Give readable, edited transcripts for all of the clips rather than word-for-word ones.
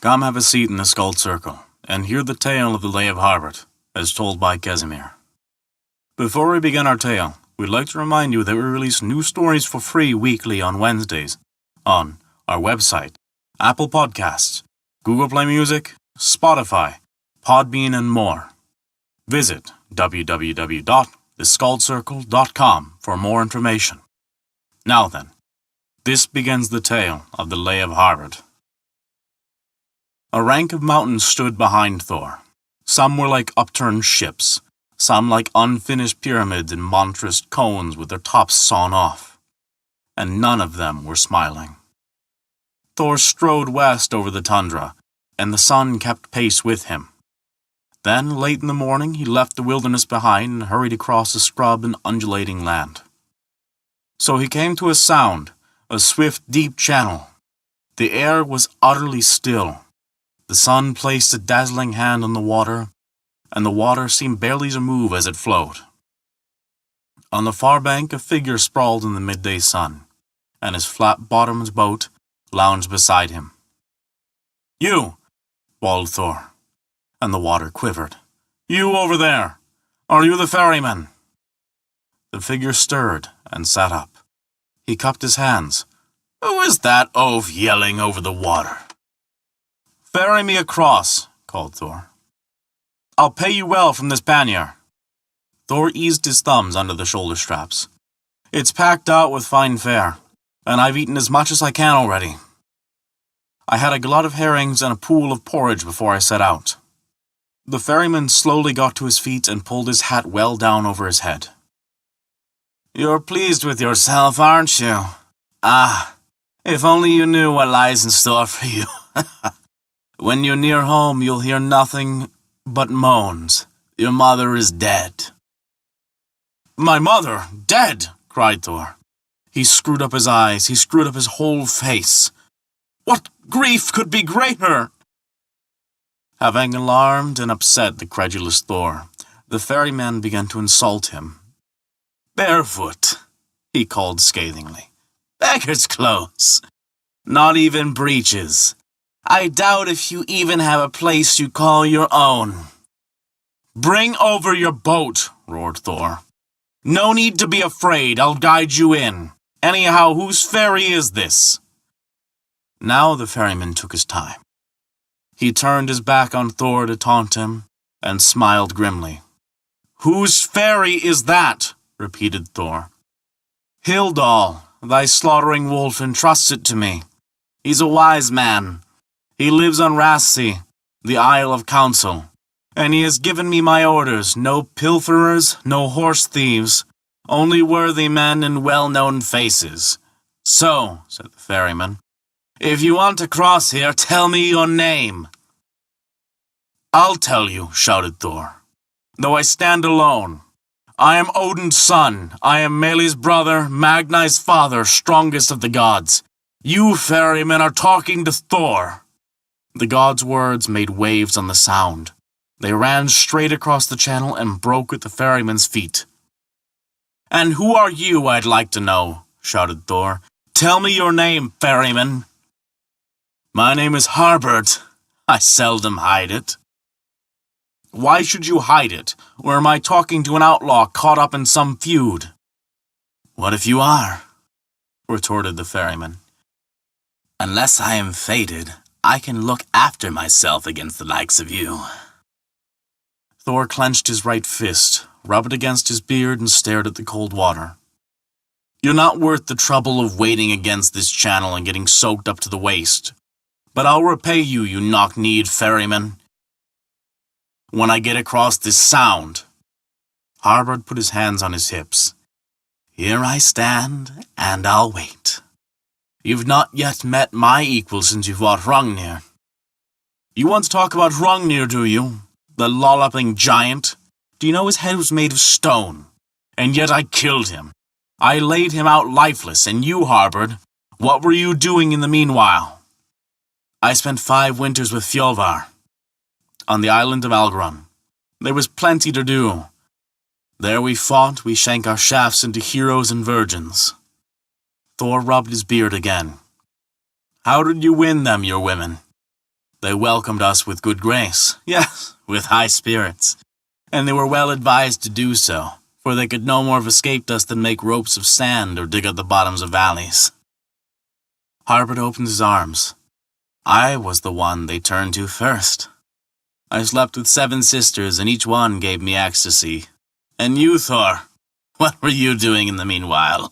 Come have a seat in the Skald Circle, and hear the tale of the Lay of Harbard, as told by Casimir. Before we begin our tale, we'd like to remind you that we release new stories for free weekly on Wednesdays, on our website, Apple Podcasts, Google Play Music, Spotify, Podbean, and more. Visit www.theskaldscircle.com for more information. Now then, this begins the tale of the Lay of Harbard. A rank of mountains stood behind Thor. Some were like upturned ships, some like unfinished pyramids in monstrous cones with their tops sawn off, and none of them were smiling. Thor strode west over the tundra, and the sun kept pace with him. Then, late in the morning, he left the wilderness behind and hurried across a scrub and undulating land. So he came to a sound, a swift, deep channel. The air was utterly still. The sun placed a dazzling hand on the water, and the water seemed barely to move as it flowed. On the far bank, a figure sprawled in the midday sun, and his flat-bottomed boat lounged beside him. "You!" bawled Thor, and the water quivered. "You over there! Are you the ferryman?" The figure stirred and sat up. He cupped his hands. "Who is that oaf yelling over the water?" "Ferry me across," called Thor. "I'll pay you well from this pannier." Thor eased his thumbs under the shoulder straps. "It's packed out with fine fare, and I've eaten as much as I can already. I had a glut of herrings and a pool of porridge before I set out." The ferryman slowly got to his feet and pulled his hat well down over his head. "You're pleased with yourself, aren't you? Ah, if only you knew what lies in store for you. When you're near home, you'll hear nothing but moans. Your mother is dead." "My mother? Dead?" cried Thor. He screwed up his eyes. He screwed up his whole face. What grief could be greater? Having alarmed and upset the credulous Thor, the ferryman began to insult him. "Barefoot," he called scathingly. "Beggar's clothes. Not even breeches. I doubt if you even have a place you call your own." "Bring over your boat," roared Thor. "No need to be afraid, I'll guide you in. Anyhow, whose ferry is this?" Now the ferryman took his time. He turned his back on Thor to taunt him, and smiled grimly. "Whose ferry is that?" repeated Thor. "Hildal, thy slaughtering wolf, entrusts it to me. He's a wise man. He lives on Rassi, the Isle of Council, and he has given me my orders, no pilferers, no horse thieves, only worthy men and well-known faces. So," said the ferryman, "if you want to cross here, tell me your name." "I'll tell you," shouted Thor, "though I stand alone. I am Odin's son. I am Mele's brother, Magnai's father, strongest of the gods. You ferrymen are talking to Thor." The god's words made waves on the sound. They ran straight across the channel and broke at the ferryman's feet. "And who are you, I'd like to know?" shouted Thor. "Tell me your name, ferryman." "My name is Harbard. I seldom hide it." "Why should you hide it? Or am I talking to an outlaw caught up in some feud?" "What if you are?" retorted the ferryman. "Unless I am fated, I can look after myself against the likes of you." Thor clenched his right fist, rubbed it against his beard, and stared at the cold water. "You're not worth the trouble of wading against this channel and getting soaked up to the waist. But I'll repay you, you knock-kneed ferryman, when I get across this sound." Harbard put his hands on his hips. "Here I stand, and I'll wait. You've not yet met my equal since you fought Hrungnir." "You want to talk about Hrungnir, do you? The lolloping giant? Do you know his head was made of stone? And yet I killed him. I laid him out lifeless, and you, Harbard, what were you doing in the meanwhile?" "I spent 5 winters with Fjolvar, on the island of Algrun. There was plenty to do. There we fought, we sank our shafts into heroes and virgins." Thor rubbed his beard again. "How did you win them, your women?" They welcomed us with good grace, yes, with high spirits, and they were well advised to do so, for they could no more have escaped us than make ropes of sand or dig at the bottoms of valleys. Harbard opened his arms. I was the one they turned to first. I slept with 7 sisters, and each one gave me ecstasy. And you, Thor, what were you doing in the meanwhile?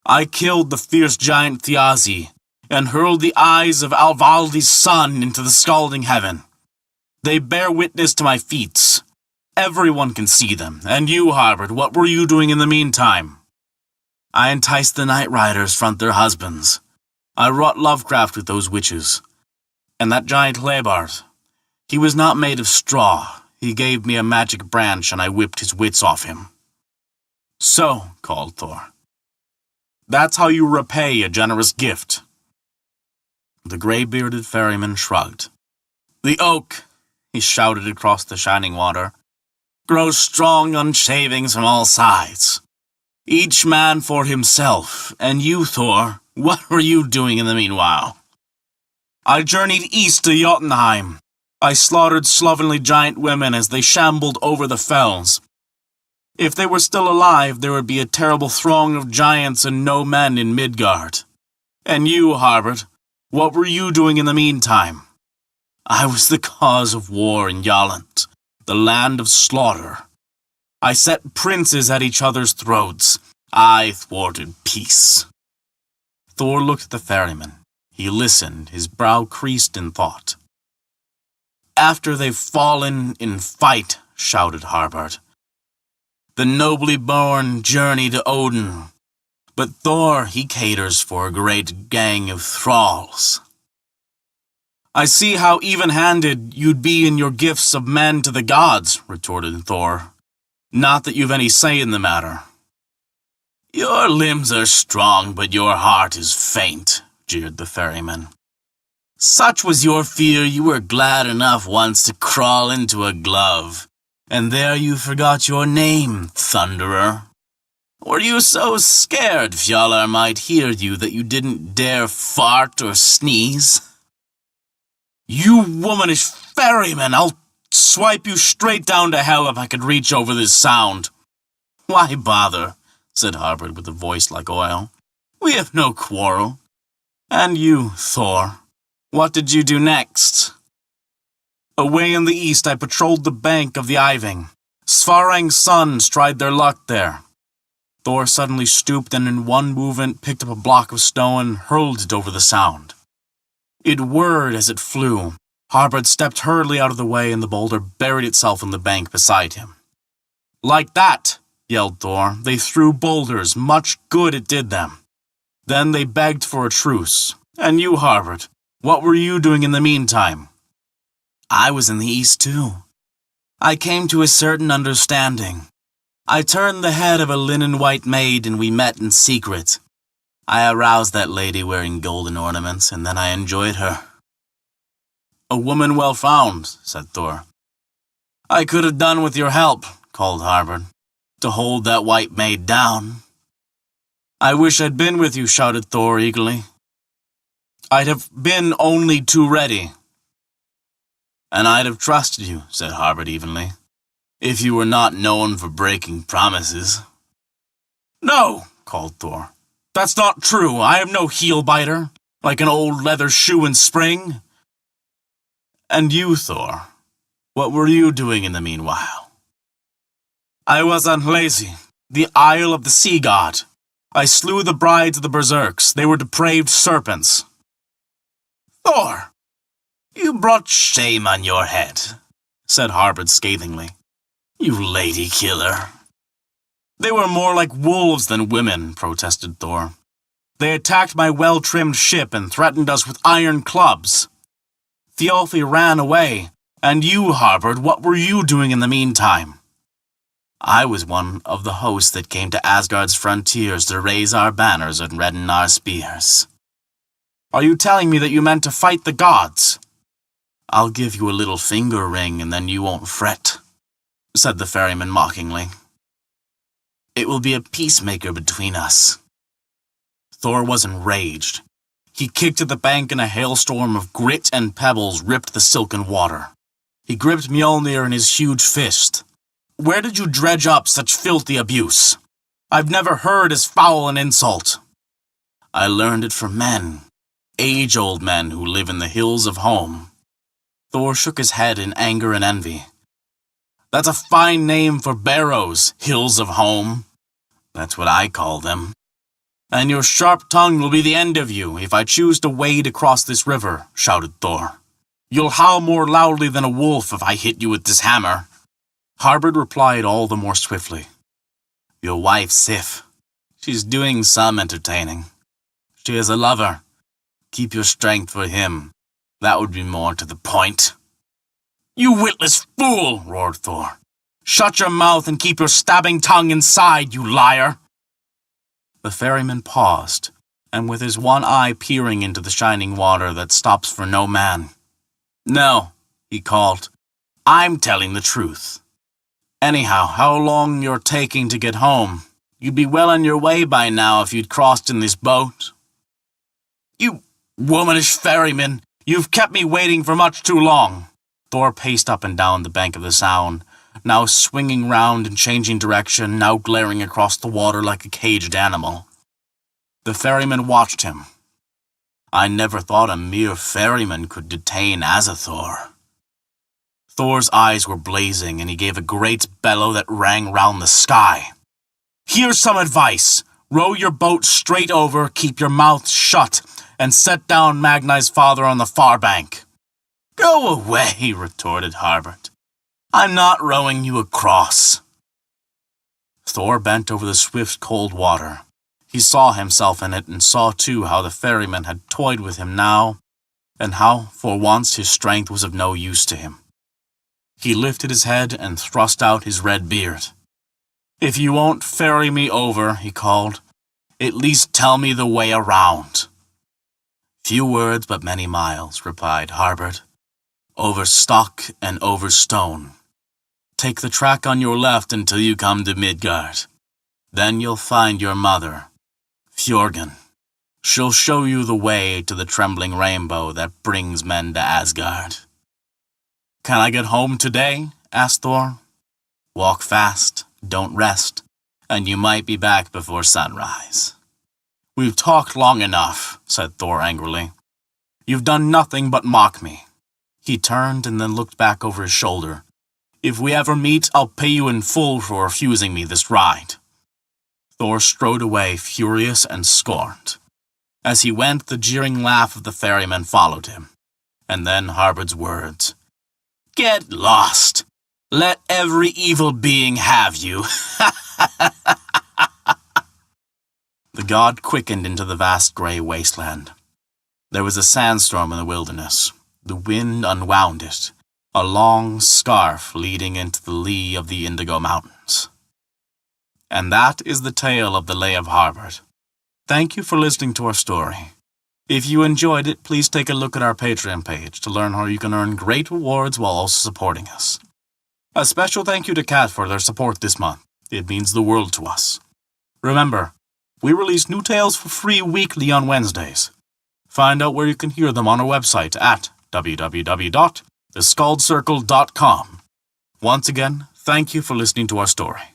I killed the fierce giant Thiazi, and hurled the eyes of Alvaldi's son into the scalding heaven. They bear witness to my feats. Everyone can see them. And you, Harbard, what were you doing in the meantime? I enticed the night riders front their husbands. I wrought lovecraft with those witches. And that giant Harbard, he was not made of straw. He gave me a magic branch, and I whipped his wits off him. So, called Thor, that's how you repay a generous gift. The gray-bearded ferryman shrugged. The oak, he shouted across the shining water, grows strong on shavings from all sides. Each man for himself, and you, Thor, what were you doing in the meanwhile? I journeyed east to Jotunheim. I slaughtered slovenly giant women as they shambled over the fells. If they were still alive, there would be a terrible throng of giants and no men in Midgard. And you, Harbard, what were you doing in the meantime? I was the cause of war in Yalent, the land of slaughter. I set princes at each other's throats. I thwarted peace. Thor looked at the ferryman. He listened, his brow creased in thought. After they've fallen in fight, shouted Harbard, the nobly born journey to Odin. But Thor, he caters for a great gang of thralls. I see how even-handed you'd be in your gifts of men to the gods, retorted Thor. Not that you've any say in the matter. Your limbs are strong, but your heart is faint, jeered the ferryman. Such was your fear you were glad enough once to crawl into a glove, and there you forgot your name, Thunderer. Were you so scared Fjalar might hear you that you didn't dare fart or sneeze? You womanish ferryman, I'll swipe you straight down to hell if I could reach over this sound. Why bother, said Harbard with a voice like oil. We have no quarrel. And you, Thor, what did you do next? Away in the east I patrolled the bank of the Iving. Svarang's sons tried their luck there. Thor suddenly stooped and in one movement picked up a block of stone and hurled it over the sound. It whirred as it flew. Harbard stepped hurriedly out of the way and the boulder buried itself in the bank beside him. Like that, yelled Thor. They threw boulders. Much good it did them. Then they begged for a truce. And you, Harbard, what were you doing in the meantime? I was in the east too. I came to a certain understanding. I turned the head of a linen-white maid and we met in secret. I aroused that lady wearing golden ornaments and then I enjoyed her. A woman well found, said Thor. I could have done with your help, called Harbard, to hold that white maid down. I wish I'd been with you, shouted Thor eagerly. I'd have been only too ready. And I'd have trusted you, said Harbard evenly, if you were not known for breaking promises. No, called Thor. That's not true. I am no heel-biter, like an old leather shoe in spring. And you, Thor, what were you doing in the meanwhile? I was on Hlasi, the Isle of the Sea God. I slew the brides of the Berserks. They were depraved serpents. Thor, you brought shame on your head, said Harbard scathingly. You lady killer. They were more like wolves than women, protested Thor. They attacked my well-trimmed ship and threatened us with iron clubs. Thialfi ran away, and you, Harbard, what were you doing in the meantime? I was one of the hosts that came to Asgard's frontiers to raise our banners and redden our spears. Are you telling me that you meant to fight the gods? I'll give you a little finger ring and then you won't fret, said the ferryman mockingly. It will be a peacemaker between us. Thor was enraged. He kicked at the bank and a hailstorm of grit and pebbles ripped the silken water. He gripped Mjolnir in his huge fist. "Where did you dredge up such filthy abuse? I've never heard as foul an insult." "I learned it from men, age-old men who live in the hills of home." Thor shook his head in anger and envy. "That's a fine name for barrows, hills of home." "That's what I call them." "And your sharp tongue will be the end of you if I choose to wade across this river," shouted Thor. "You'll howl more loudly than a wolf if I hit you with this hammer." Harbard replied all the more swiftly. "Your wife, Sif. She's doing some entertaining. She has a lover. Keep your strength for him. That would be more to the point." "You witless fool!" roared Thor. "Shut your mouth and keep your stabbing tongue inside, you liar!" The ferryman paused, and with his one eye peering into the shining water that stops for no man. "No," he called. "I'm telling the truth. Anyhow, how long you're taking to get home? You'd be well on your way by now if you'd crossed in this boat." "You womanish ferryman! You've kept me waiting for much too long." Thor paced up and down the bank of the Sound, now swinging round and changing direction, now glaring across the water like a caged animal. The ferryman watched him. I never thought a mere ferryman could detain Azathor. Thor's eyes were blazing, and he gave a great bellow that rang round the sky. "Here's some advice. Row your boat straight over, keep your mouth shut, and set down Magnai's father on the far bank." "Go away," retorted Harbard. "I'm not rowing you across." Thor bent over the swift, cold water. He saw himself in it and saw too how the ferryman had toyed with him now, and how, for once, his strength was of no use to him. He lifted his head and thrust out his red beard. "If you won't ferry me over," he called, "at least tell me the way around." "Few words but many miles," replied Harbard. "Over stock and over stone. Take the track on your left until you come to Midgard. Then you'll find your mother, Fjorgen. She'll show you the way to the trembling rainbow that brings men to Asgard." "Can I get home today?" asked Thor. "Walk fast, don't rest, and you might be back before sunrise." "We've talked long enough," said Thor angrily. "You've done nothing but mock me." He turned and then looked back over his shoulder. "If we ever meet, I'll pay you in full for refusing me this ride." Thor strode away, furious and scorned. As he went, the jeering laugh of the ferryman followed him, and then Harbard's words. "Get lost! Let every evil being have you!" The god quickened into the vast grey wasteland. There was a sandstorm in the wilderness. The wind unwound it, a long scarf leading into the lee of the Indigo Mountains. And that is the tale of the Lay of Harbard. Thank you for listening to our story. If you enjoyed it, please take a look at our Patreon page to learn how you can earn great rewards while also supporting us. A special thank you to Kat for their support this month. It means the world to us. Remember, we release new tales for free weekly on Wednesdays. Find out where you can hear them on our website at www.theskaldscircle.com. Once again, thank you for listening to our story.